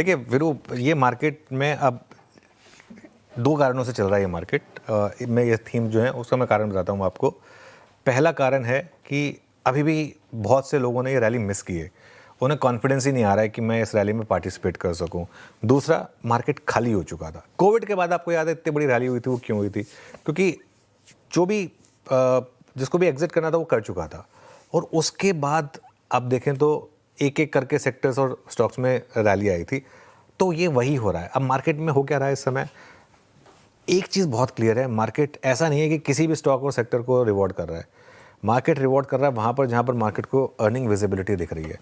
देखिए वीरू, ये मार्केट में अब 2 कारणों से चल रहा है ये मार्केट। मैं ये थीम जो है उसका मैं कारण बताता हूँ आपको। पहला कारण है कि अभी भी बहुत से लोगों ने ये रैली मिस की है, उन्हें कॉन्फिडेंस ही नहीं आ रहा है कि मैं इस रैली में पार्टिसिपेट कर सकूं। दूसरा, मार्केट खाली हो चुका था। कोविड के बाद आपको याद है इतनी बड़ी रैली हुई थी, वो क्यों हुई थी? क्योंकि जो भी जिसको भी एग्जिट करना था वो कर चुका था, और उसके बाद आप देखें तो एक एक करके सेक्टर्स और स्टॉक्स में रैली आई थी। तो ये वही हो रहा है। अब मार्केट में हो क्या रहा है इस समय, एक चीज़ बहुत क्लियर है, मार्केट ऐसा नहीं है कि किसी भी स्टॉक और सेक्टर को रिवॉर्ड कर रहा है। मार्केट रिवॉर्ड कर रहा है वहाँ पर जहाँ पर मार्केट को अर्निंग विजिबिलिटी दिख रही है।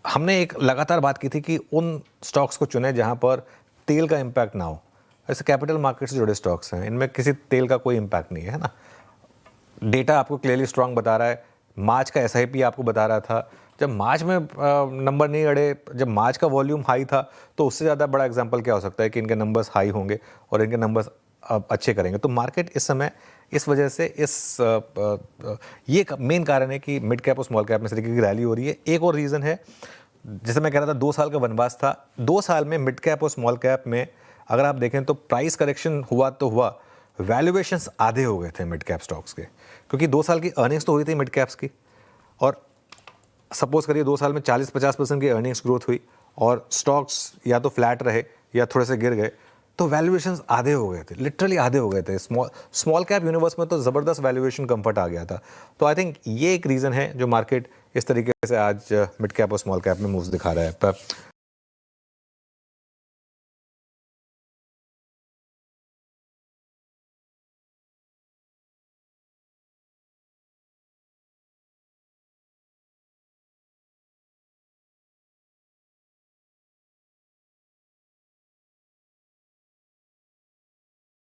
हमने एक लगातार बात की थी कि उन स्टॉक्स को चुने जहाँ पर तेल का इम्पैक्ट ना हो। ऐसे कैपिटल मार्केट से जुड़े स्टॉक्स हैं, इनमें किसी तेल का कोई इम्पैक्ट नहीं है ना। डेटा आपको क्लियरली स्ट्रांग बता रहा है। मार्च का एसआईपी आपको बता रहा था, जब मार्च में नंबर नहीं अड़े, जब मार्च का वॉल्यूम हाई था, तो उससे ज़्यादा बड़ा एग्जांपल क्या हो सकता है कि इनके नंबर्स हाई होंगे और इनके नंबर्स अच्छे करेंगे। तो मार्केट इस समय इस वजह से ये मेन कारण है कि मिड कैप और स्मॉल कैप में इस तरीके की रैली हो रही है। एक और रीज़न है, जैसे मैं कह रहा था 2 साल का वनवास था, 2 साल में मिड कैप और स्मॉल कैप में अगर आप देखें तो प्राइस करेक्शन हुआ तो हुआ, वैल्यूएशंस आधे हो गए थे मिड कैप स्टॉक्स के, क्योंकि 2 साल की अर्निंग्स तो हुई थी मिड कैप्स की, और सपोज करिए 2 साल में 40-50% की अर्निंग्स ग्रोथ हुई और स्टॉक्स या तो फ्लैट रहे या थोड़े से गिर गए, तो वैल्यूएशंस आधे हो गए थे, लिटरली आधे हो गए थे। स्मॉल कैप यूनिवर्स में तो ज़बरदस्त वैल्यूएशन कंफर्ट आ गया था। तो आई थिंक ये एक रीज़न है जो मार्केट इस तरीके से आज मिड कैप और स्मॉल कैप में मूव्स दिखा रहा है। पर